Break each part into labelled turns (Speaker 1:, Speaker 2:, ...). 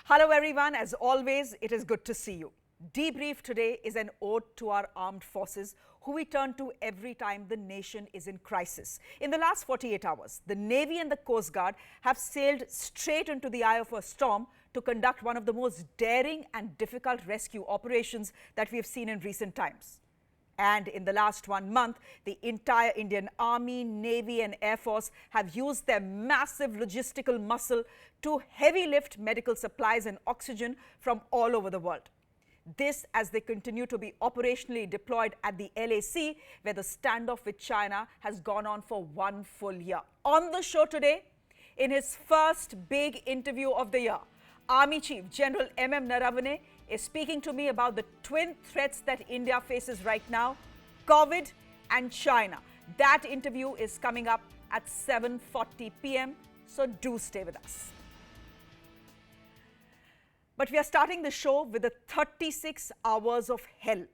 Speaker 1: Hello everyone, as always, it is good to see you. Debrief today is an ode to our armed forces who we turn to every time the nation is in crisis. In the last 48 hours, the Navy and the Coast Guard have sailed straight into the eye of a storm to conduct one of the most daring and difficult rescue operations that we have seen in recent times. And in the last 1 month, the entire Indian Army, Navy and Air Force have used their massive logistical muscle to heavy lift medical supplies and oxygen from all over the world. This as they continue to be operationally deployed at the LAC, where the standoff with China has gone on for 1 full year. On the show today, in his first big interview of the year, Army Chief General M.M. Naravane is speaking to me about the twin threats that India faces right now, COVID and China. That interview is coming up at 7:40 p.m., so do stay with us. But we are starting the show with the 36 hours of hell.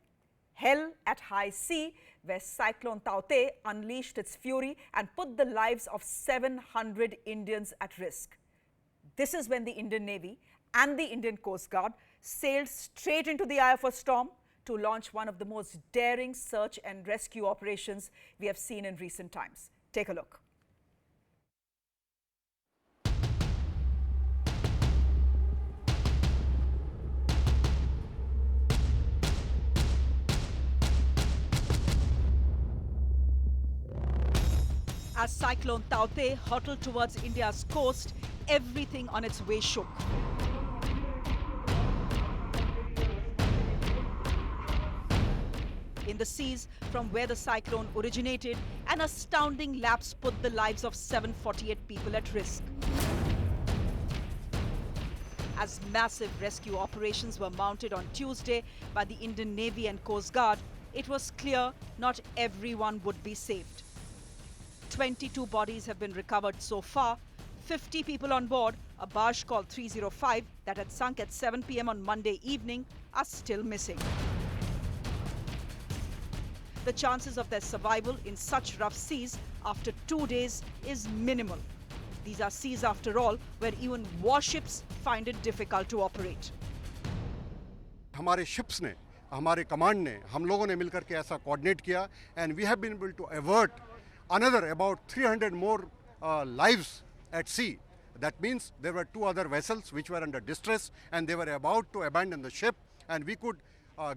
Speaker 1: Hell at high sea, where Cyclone Tauktae unleashed its fury and put the lives of 700 Indians at risk. This is when the Indian Navy and the Indian Coast Guard sailed straight into the eye of a storm to launch one of the most daring search and rescue operations we have seen in recent times. Take a look. As Cyclone Tauktae hurtled towards India's coast, everything on its way shook. In the seas from where the cyclone originated, an astounding lapse put the lives of 748 people at risk. As massive rescue operations were mounted on Tuesday by the Indian Navy and Coast Guard, it was clear not everyone would be saved. 22 bodies have been recovered so far. 50 people on board a barge called 305 that had sunk at 7 p.m. on Monday evening are still missing. The chances of their survival in such rough seas after 2 days is minimal. These are seas, after all, where even warships find it difficult to operate.
Speaker 2: हमारे ships ने, हमारे command ने, हम लोगों ने मिलकर के ऐसा coordinate किया, and we have been able to avert another about 300 more lives at sea. That means there were 2 other vessels which were under distress and they were about to abandon the ship, and we could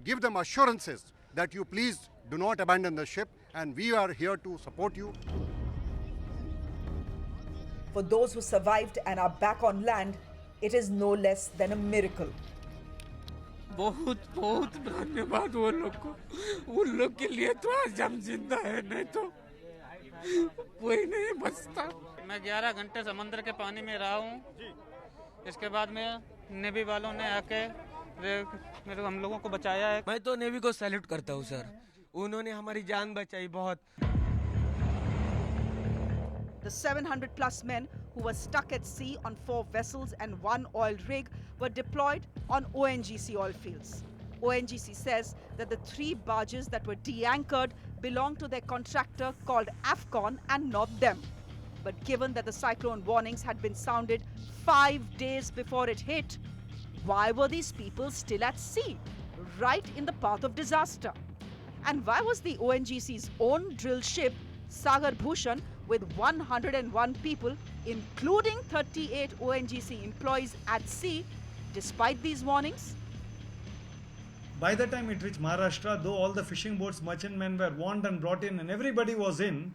Speaker 2: give them assurances that you please do not abandon the ship and we are here to support you.
Speaker 1: For those who survived and are back on land, it is no less than a miracle.
Speaker 3: बहुत बहुत धन्यवाद वो लोग के लिए तो आज हम जिंदा है, नहीं तो कोई नहीं बचता। मैं 11 घंटे समंदर के पानी में रहा हूँ। इसके बाद में नेवी वालों ने आके हम लोगों को बचाया है।
Speaker 4: मैं तो नेवी को सैल्यूट करता हूँ सर, उन्होंने हमारी जान बचाई बहुत।
Speaker 1: The 700 plus men who were stuck at sea on 4 vessels and 1 oil rig were deployed on ONGC oil fields. ONGC says that the 3 barges that were de-anchored belong to their contractor called AFCON and not them. But given that the cyclone warnings had been sounded 5 days before it hit, why were these people still at sea, right in the path of disaster? And why was the ONGC's own drill ship, Sagar Bhushan, with 101 people, including 38 ONGC employees at sea, despite these warnings?
Speaker 5: By the time it reached Maharashtra, though all the fishing boats, merchantmen were warned and brought in and everybody was in,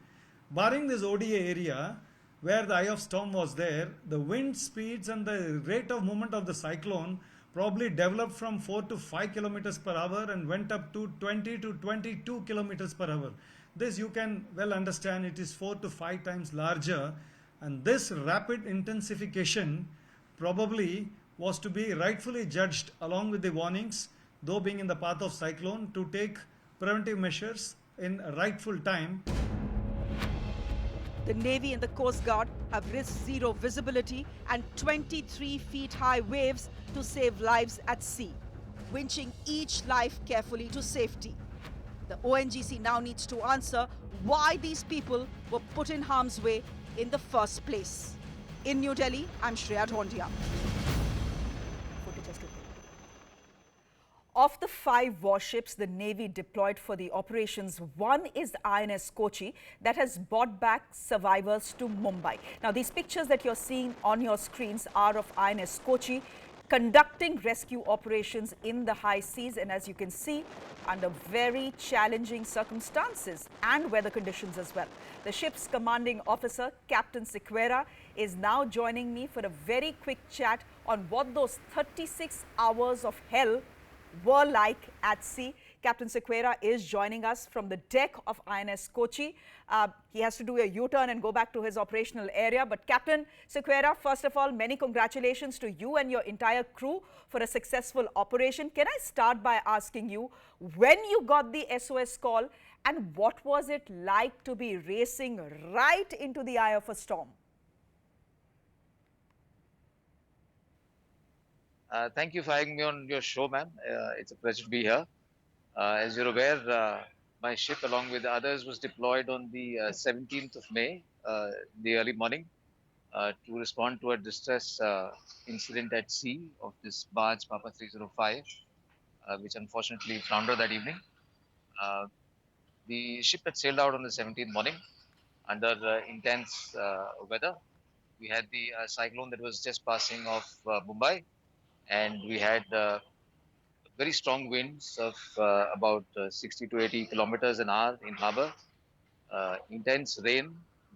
Speaker 5: barring this ODA area where the eye of storm was there, the wind speeds and the rate of movement of the cyclone probably developed from 4 to 5 kilometers per hour and went up to 20 to 22 kilometers per hour. This you can well understand, it is 4 to 5 times larger, and this rapid intensification probably was to be rightfully judged along with the warnings, though being in the path of cyclone, to take preventive measures in a rightful time.
Speaker 1: The Navy and the Coast Guard have risked 0 visibility and 23 feet high waves to save lives at sea, winching each life carefully to safety. The ONGC now needs to answer why these people were put in harm's way in the first place. In New Delhi, I'm Shreya Dhondia. Of the 5 warships the Navy deployed for the operations, one is the INS Kochi that has brought back survivors to Mumbai. Now, these pictures that you're seeing on your screens are of INS Kochi conducting rescue operations in the high seas, and as you can see, under very challenging circumstances and weather conditions as well. The ship's commanding officer, Captain Sequeira, is now joining me for a very quick chat on what those 36 hours of hell were like at sea. Captain Sequeira is joining us from the deck of INS Kochi. He has to do a U-turn and go back to his operational area. But Captain Sequeira, first of all, many congratulations to you and your entire crew for a successful operation. Can I start by asking you when you got the SOS call and what was it like to be racing right into the eye of a storm?
Speaker 6: Thank you for having me on your show, ma'am. It's a pleasure to be here. As you're aware, my ship, along with others, was deployed on the 17th of May, the early morning, to respond to a distress incident at sea of this barge Papa 305, which unfortunately foundered that evening. The ship had sailed out on the 17th morning under intense weather. We had the cyclone that was just passing off Mumbai, and we had very strong winds of about 60 to 80 kilometers an hour in harbor, intense rain,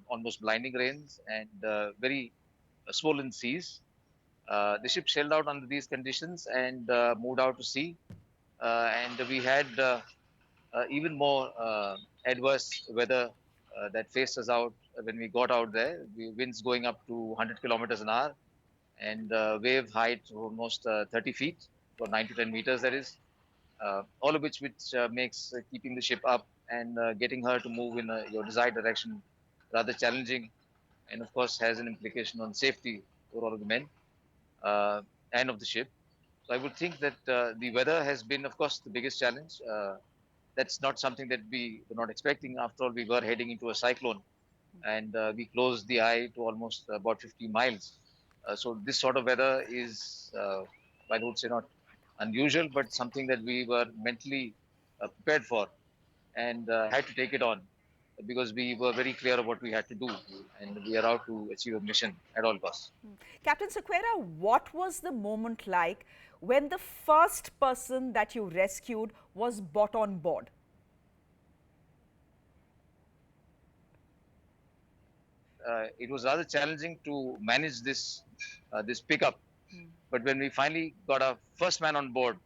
Speaker 6: almost blinding rains, and very swollen seas. The ship sailed out under these conditions and moved out to sea, and we had even more adverse weather that faced us out when we got out there. The winds going up to 100 kilometers an hour, and wave height almost 30 feet, or 9 to 10 meters, that is. All of which makes keeping the ship up and getting her to move in your desired direction rather challenging, and of course has an implication on safety for all of the men and of the ship. So I would think that the weather has been, of course, the biggest challenge. That's not something that we were not expecting. After all, we were heading into a cyclone, and we closed the eye to almost about 50 miles. So this sort of weather is, I would say, not unusual, but something that we were mentally prepared for and had to take it on because we were very clear of what we had to do, and we are out to achieve a mission at all costs.
Speaker 1: Captain Sequeira, what was the moment like when the first person that you rescued was brought on board?
Speaker 6: It was rather challenging to manage this pickup. But when we finally got our first man on board,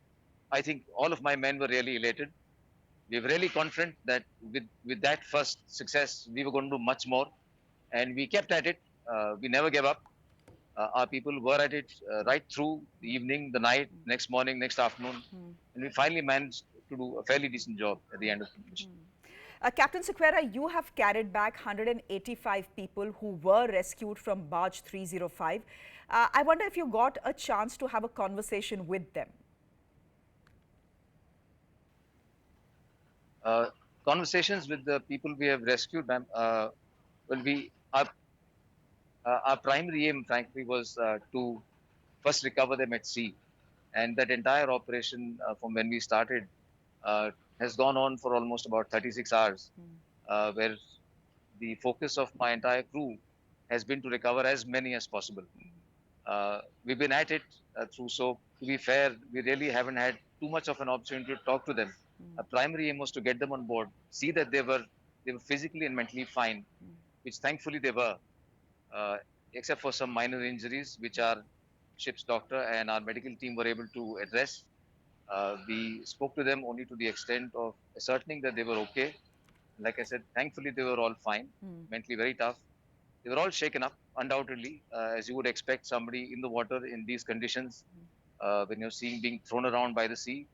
Speaker 6: I think all of my men were really elated. We were really confident that with that first success, we were going to do much more. And we kept at it. We never gave up. Our people were at it right through the evening, the night, next morning, next afternoon. And we finally managed to do a fairly decent job at the end of the mission.
Speaker 1: Captain Sequeira, you have carried back 185 people who were rescued from barge 305. I wonder if you got a chance to have a conversation with them.
Speaker 6: Conversations with the people we have rescued, ma'am. Our primary aim, frankly, was to first recover them at sea, and that entire operation from when we started has gone on for almost about 36 hours, where the focus of my entire crew has been to recover as many as possible. We've been at it so to be fair, we really haven't had too much of an opportunity to talk to them. Our primary aim was to get them on board, see that they were physically and mentally fine, which thankfully they were, except for some minor injuries, which our ship's doctor and our medical team were able to address. We spoke to them only to the extent of ascertaining that they were okay. Like I said, thankfully they were all fine, mentally very tough. They were all shaken up, undoubtedly, as you would expect somebody in the water in these conditions, when you're being thrown around by the sea,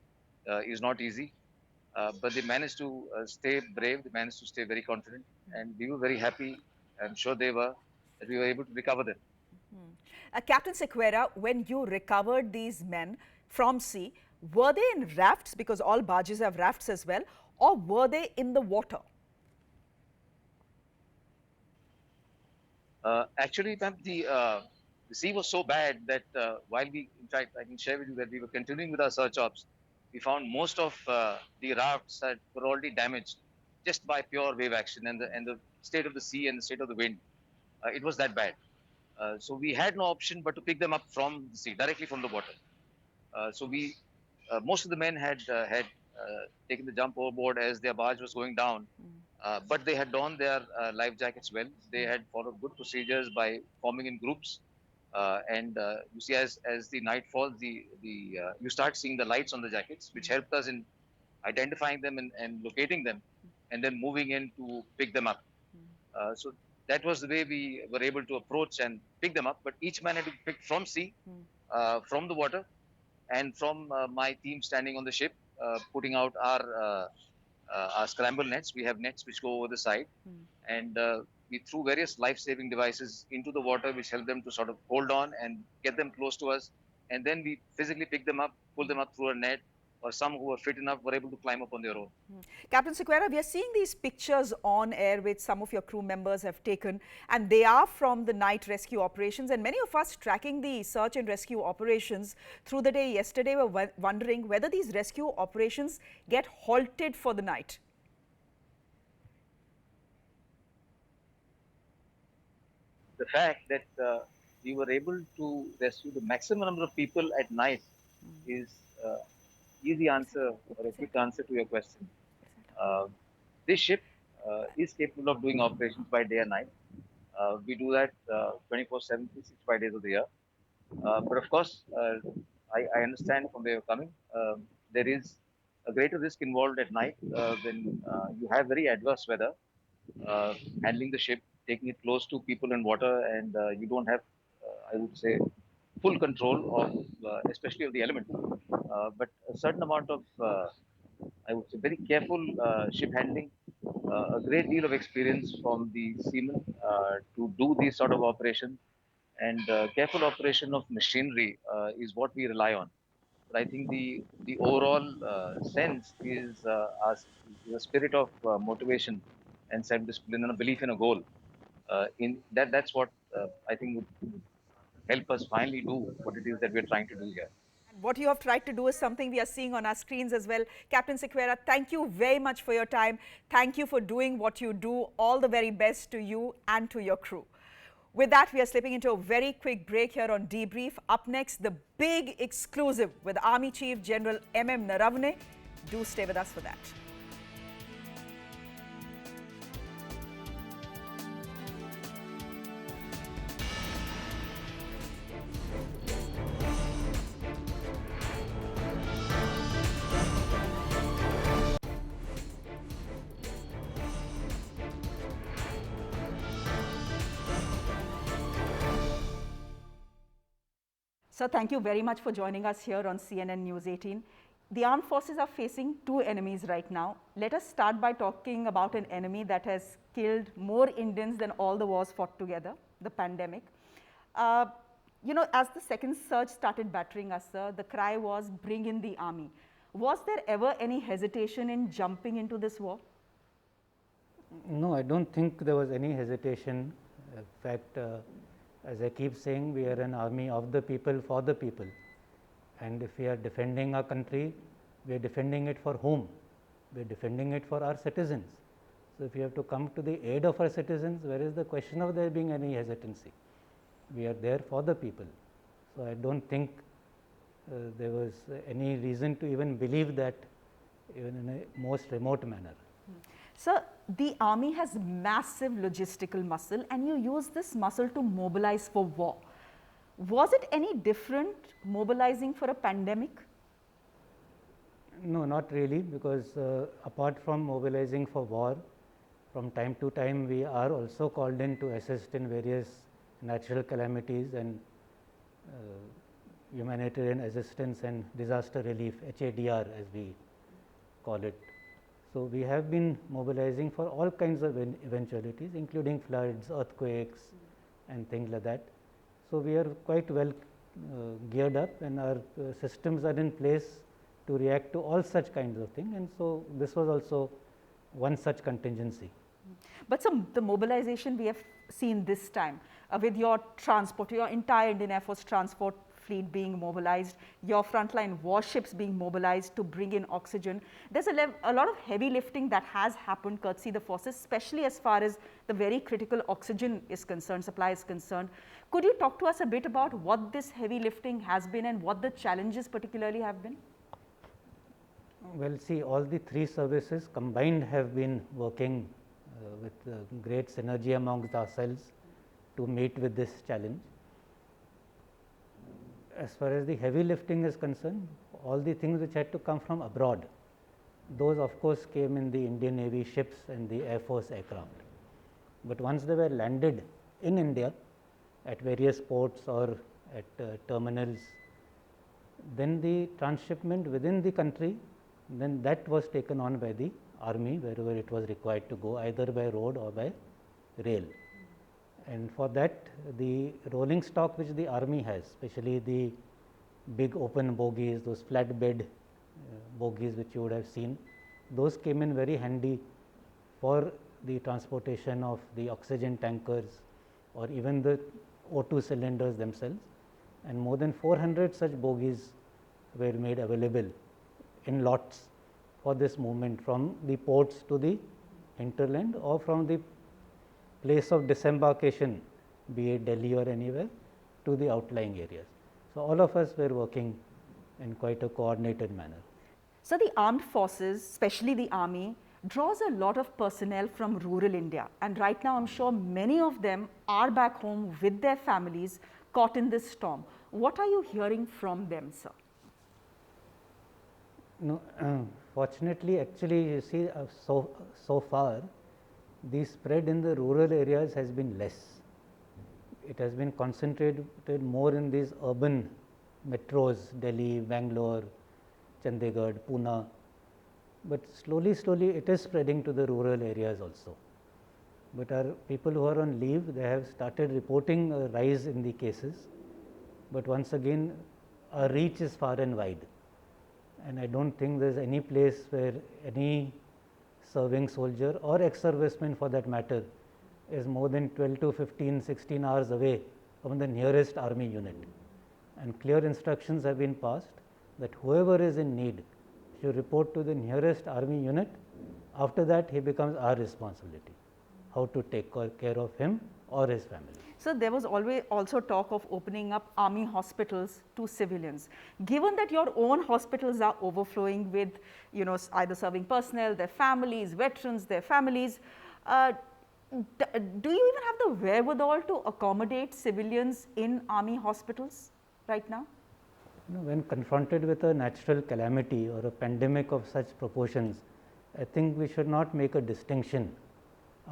Speaker 6: is not easy. But they managed to stay brave, they managed to stay very confident, and we were very happy, I'm sure they were, that we were able to recover them.
Speaker 1: Captain Sequeira, when you recovered these men from sea, were they in rafts, because all barges have rafts as well, or were they in the water?
Speaker 6: Actually, ma'am, the sea was so bad that while in fact, I can share with you that we were continuing with our search ops, we found most of the rafts that were already damaged just by pure wave action and the state of the sea and the state of the wind. It was that bad. So we had no option but to pick them up from the sea, directly from the water. So most of the men had taken the jump overboard as their barge was going down, but they had donned their life jackets well. They had followed good procedures by forming in groups, and you see, as the night falls, the you start seeing the lights on the jackets, which helped us in identifying them and locating them, and then moving in to pick them up. So that was the way we were able to approach and pick them up. But each man had to be picked from sea, from the water, and from my team standing on the ship, putting out our scramble nets. We have nets which go over the side, and we threw various life-saving devices into the water, which helped them to sort of hold on and get them close to us. And then we physically pick them up, pull them up through a net, or some who were fit enough were able to climb up on their own.
Speaker 1: Captain Sequeira, we are seeing these pictures on air which some of your crew members have taken, and they are from the night rescue operations. And many of us tracking the search and rescue operations through the day yesterday were wondering whether these rescue operations get halted for the night.
Speaker 6: The fact that we were able to rescue the maximum number of people at night is easy answer or a quick answer to your question. This ship is capable of doing operations by day and night. We do that 24/7, 365 days of the year. But of course, I understand from where you're coming. There is a greater risk involved at night when you have very adverse weather, handling the ship, taking it close to people and water, and you don't have, I would say, full control of, especially of the element. But a certain amount of, I would say, very careful ship handling, a great deal of experience from the seamen to do these sort of operations, and careful operation of machinery is what we rely on. But I think the overall sense is a spirit of motivation and self-discipline and a belief in a goal. That's what I think would help us finally do what it is that we're trying to do here.
Speaker 1: What you have tried to do is something we are seeing on our screens as well. Captain Sequeira, thank you very much for your time. Thank you for doing what you do. All the very best to you and to your crew. With that, we are slipping into a very quick break here on Debrief. Up next, the big exclusive with Army Chief General M.M. Naravane. Do stay with us for that. Sir, thank you very much for joining us here on CNN News 18. The armed forces are facing two enemies right now. Let us start by talking about an enemy that has killed more Indians than all the wars fought together, the pandemic. You know, as the second surge started battering us, sir, the cry was, bring in the army. Was there ever any hesitation in jumping into this war?
Speaker 7: No, I don't think there was any hesitation. In fact, as I keep saying, we are an army of the people, for the people. And if we are defending our country, we are defending it for whom? We are defending it for our citizens. So, if we have to come to the aid of our citizens, where is the question of there being any hesitancy? We are there for the people. So, I don't think there was any reason to even believe that, even in a most remote manner.
Speaker 1: Sir, the army has massive logistical muscle and you use this muscle to mobilize for war. Was it any different mobilizing for a pandemic?
Speaker 7: No, not really, because apart from mobilizing for war, from time to time we are also called in to assist in various natural calamities and humanitarian assistance and disaster relief, HADR as we call it. So, we have been mobilizing for all kinds of eventualities, including floods, earthquakes and things like that. So, we are quite well geared up and our systems are in place to react to all such kinds of things, and so this was also one such contingency.
Speaker 1: But the mobilization we have seen this time with your transport, your entire Indian Air Force transport fleet being mobilized, your frontline warships being mobilized to bring in oxygen. There's a lot of heavy lifting that has happened courtesy the forces, especially as far as the very critical oxygen is concerned, supply is concerned. Could you talk to us a bit about what this heavy lifting has been and what the challenges particularly have been?
Speaker 7: Well, see, all the three services combined have been working with great synergy amongst ourselves to meet with this challenge. As far as the heavy lifting is concerned, all the things which had to come from abroad, those of course came in the Indian Navy ships and the Air Force aircraft. But once they were landed in India at various ports or at terminals, then the transshipment within the country, then that was taken on by the army wherever it was required to go, either by road or by rail. And for that, the rolling stock which the army has, especially the big open bogies, those flatbed bogies which you would have seen, those came in very handy for the transportation of the oxygen tankers or even the O2 cylinders themselves, and more than 400 such bogies were made available in lots for this movement from the ports to the hinterland or from the place of disembarkation, be it Delhi or anywhere, to the outlying areas. So, all of us were working in quite a coordinated manner.
Speaker 1: So, the armed forces, especially the army, draws a lot of personnel from rural India, and right now I am sure many of them are back home with their families caught in this storm. What are you hearing from them, sir?
Speaker 7: No, fortunately, actually, you see, so far, the spread in the rural areas has been less. It has been concentrated more in these urban metros, Delhi, Bangalore, Chandigarh, Pune, but slowly it is spreading to the rural areas also. But our people who are on leave, they have started reporting a rise in the cases, but once again our reach is far and wide, and I do not think there is any place where any serving soldier or ex-serviceman for that matter is more than 12 to 15, 16 hours away from the nearest army unit. And clear instructions have been passed that whoever is in need should report to the nearest army unit. After that, he becomes our responsibility, how to take care of him or his family.
Speaker 1: So, there was always also talk of opening up army hospitals to civilians. Given that your own hospitals are overflowing with, either serving personnel, their families, veterans, their families, do you even have the wherewithal to accommodate civilians in army hospitals right now?
Speaker 7: When confronted with a natural calamity or a pandemic of such proportions, I think we should not make a distinction.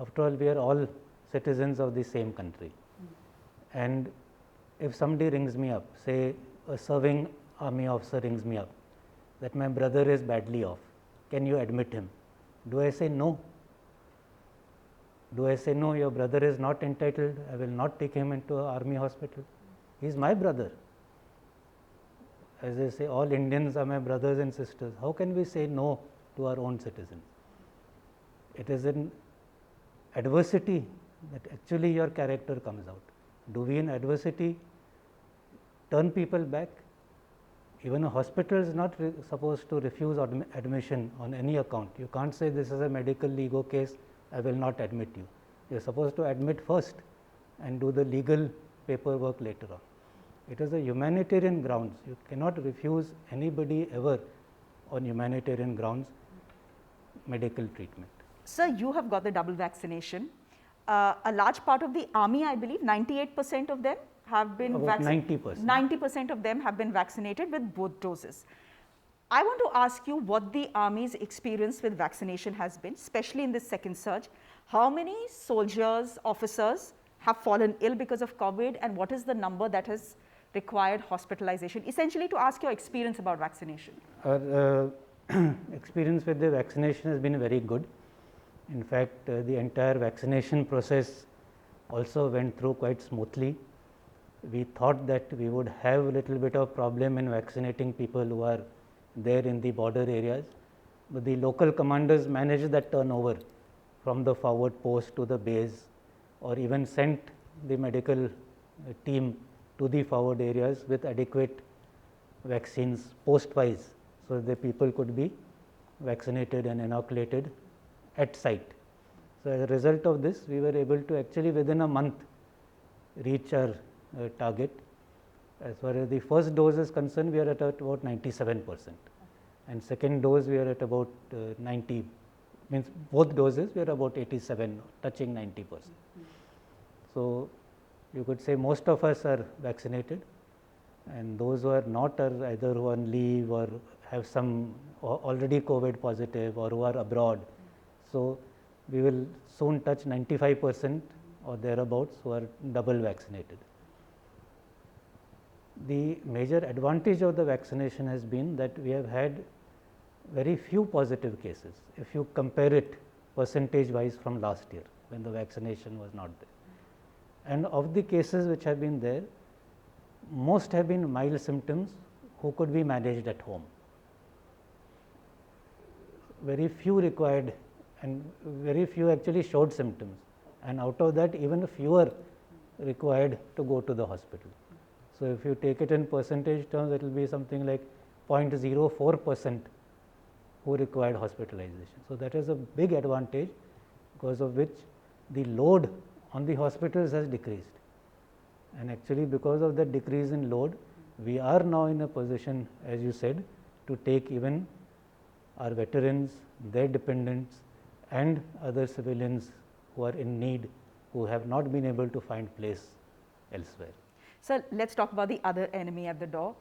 Speaker 7: After all, we are all citizens of the same country. And if somebody rings me up, say a serving army officer rings me up, that my brother is badly off, can you admit him? Do I say no? Do I say no, your brother is not entitled, I will not take him into an army hospital? He is my brother. As they say, all Indians are my brothers and sisters. How can we say no to our own citizens? It is in adversity that actually your character comes out. Do we in adversity turn people back? Even a hospital is not supposed to refuse admission on any account. You can't say this is a medical legal case, I will not admit you. You are supposed to admit first and do the legal paperwork later on. It is a humanitarian grounds. You cannot refuse anybody ever on humanitarian grounds medical treatment.
Speaker 1: Sir, you have got the double vaccination. A large part of the army, I believe, 98% of them have been vaccinated. 90% of them have been vaccinated with both doses. I want to ask you what the army's experience with vaccination has been, especially in this second surge. How many soldiers, officers have fallen ill because of COVID, and what is the number that has required hospitalization? Essentially to ask your experience about vaccination.
Speaker 7: Our experience with the vaccination has been very good. In fact, the entire vaccination process also went through quite smoothly. We thought that we would have a little bit of problem in vaccinating people who are there in the border areas, but the local commanders managed that turnover from the forward post to the base, or even sent the medical team to the forward areas with adequate vaccines post-wise, so the people could be vaccinated and inoculated at site. So, as a result of this, we were able to actually within a month reach our target. As far as the first dose is concerned, we are at about 97%, and second dose we are at about 90, means both doses we are about 87, touching 90%. So, you could say most of us are vaccinated, and those who are not are either who are on leave or have some already COVID positive or who are abroad. So, we will soon touch 95% or thereabouts who are double vaccinated. The major advantage of the vaccination has been that we have had very few positive cases, if you compare it percentage wise from last year when the vaccination was not there. And of the cases which have been there, most have been mild symptoms who could be managed at home. Very few required, and very few actually showed symptoms, and out of that even fewer required to go to the hospital. So, if you take it in percentage terms, it will be something like 0.04% who required hospitalization. So, that is a big advantage, because of which the load on the hospitals has decreased, and actually because of that decrease in load, we are now in a position, as you said, to take even our veterans, their dependents and other civilians who are in need, who have not been able to find place elsewhere.
Speaker 1: So, let us talk about the other enemy at the door.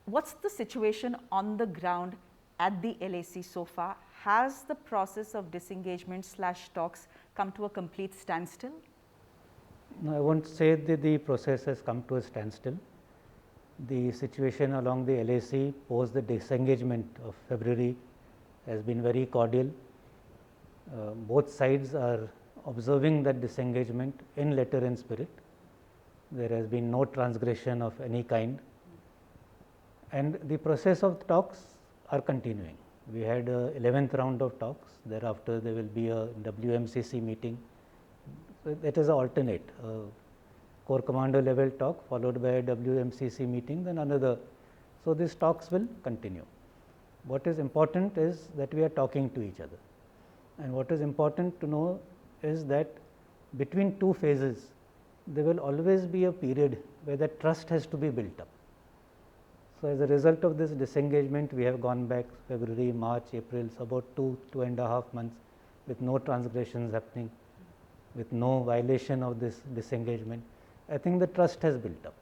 Speaker 1: What's the situation on the ground at the LAC so far? Has the process of disengagement / talks come to a complete standstill?
Speaker 7: No, I won't say that the process has come to a standstill. The situation along the LAC post the disengagement of February has been very cordial. Both sides are observing that disengagement in letter and spirit. There has been no transgression of any kind, and the process of talks are continuing. We had a 11th round of talks. Thereafter, there will be a WMCC meeting. So, that is an alternate Corps Commander level talk followed by a WMCC meeting, then another. So, these talks will continue. What is important is that we are talking to each other, and what is important to know is that between two phases there will always be a period where the trust has to be built up. So, as a result of this disengagement, we have gone back February, March, April, so about 2.5 months with no transgressions happening, with no violation of this disengagement. I think the trust has built up,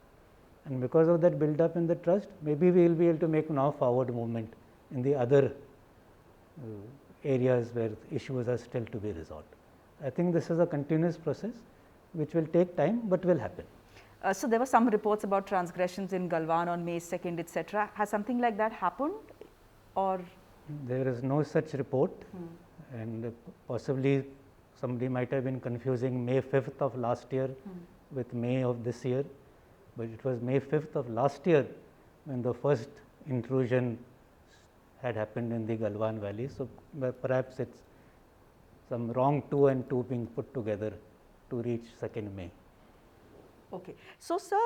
Speaker 7: and because of that build up in the trust, maybe we will be able to make now forward movement in the other areas where issues are still to be resolved. I think this is a continuous process which will take time, but will happen.
Speaker 1: So, there were some reports about transgressions in Galwan on May 2nd, etc. Has something like that happened, or?
Speaker 7: There is no such report, and possibly somebody might have been confusing May 5th of last year with May of this year, but it was May 5th of last year when the first intrusion had happened in the Galwan valley. So, perhaps it is some wrong 2 and 2 being put together to reach 2nd May.
Speaker 1: Okay. So, sir,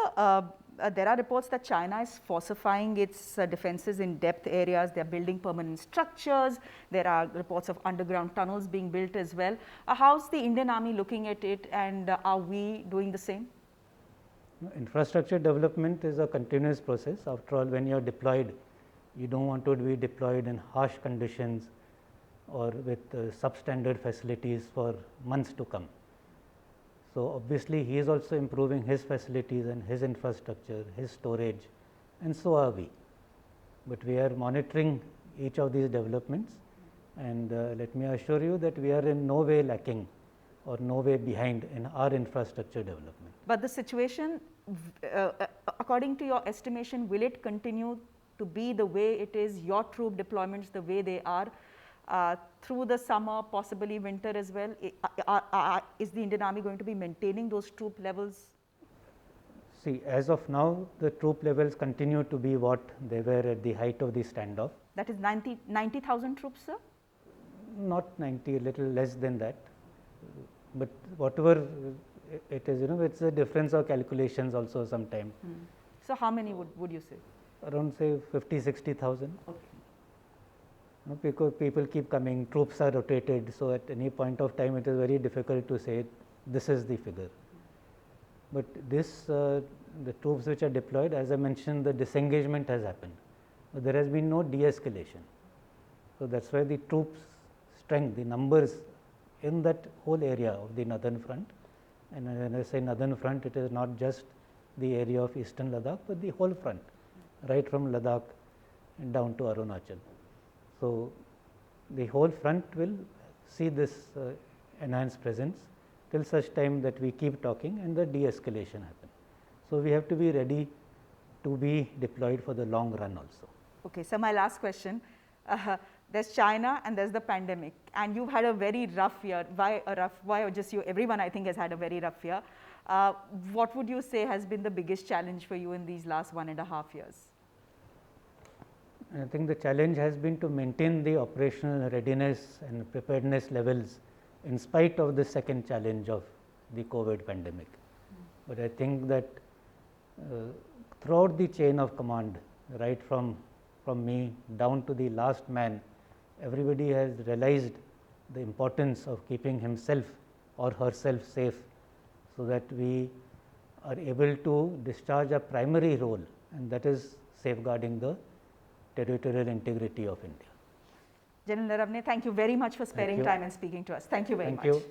Speaker 1: there are reports that China is falsifying its defenses in depth areas. They are building permanent structures. There are reports of underground tunnels being built as well. How's the Indian Army looking at it, and are we doing the same?
Speaker 7: Infrastructure development is a continuous process. After all, when you are deployed, you don't want to be deployed in harsh conditions or with substandard facilities for months to come. So, obviously, he is also improving his facilities and his infrastructure, his storage, and so are we. But we are monitoring each of these developments, and let me assure you that we are in no way lacking or no way behind in our infrastructure development.
Speaker 1: But the situation, according to your estimation, will it continue to be the way it is, your troop deployments the way they are through the summer, possibly winter as well? Is the Indian Army going to be maintaining those troop levels?
Speaker 7: See, as of now, the troop levels continue to be what they were at the height of the standoff.
Speaker 1: That is 90,000 troops, sir?
Speaker 7: Not 90, a little less than that, but whatever it is, it's a difference of calculations also sometime.
Speaker 1: So how many would you say?
Speaker 7: Around say 50-60,000.
Speaker 1: Okay.
Speaker 7: Because people keep coming, troops are rotated, so at any point of time it is very difficult to say this is the figure. But this, the troops which are deployed, as I mentioned, the disengagement has happened, but there has been no de-escalation. So that's why the troops strength, the numbers in that whole area of the northern front, and when I say northern front, it is not just the area of eastern Ladakh, but the whole front, right from Ladakh and down to Arunachal. So the whole front will see this enhanced presence till such time that we keep talking and the de-escalation happen. So we have to be ready to be deployed for the long run also.
Speaker 1: Okay, so my last question, there's China and there's the pandemic, and you've had a very rough year. Why a rough, why just you, everyone I think has had a very rough year. What would you say has been the biggest challenge for you in these last 1.5 years?
Speaker 7: I think the challenge has been to maintain the operational readiness and preparedness levels in spite of the second challenge of the COVID pandemic. But I think that throughout the chain of command, right from me down to the last man, everybody has realized the importance of keeping himself or herself safe, so that we are able to discharge a primary role, and that is safeguarding the territorial integrity of India.
Speaker 1: General Naravne, thank you very much for sparing
Speaker 7: you.
Speaker 1: time and speaking to us. Thank you very
Speaker 7: Thank
Speaker 1: much.
Speaker 7: you.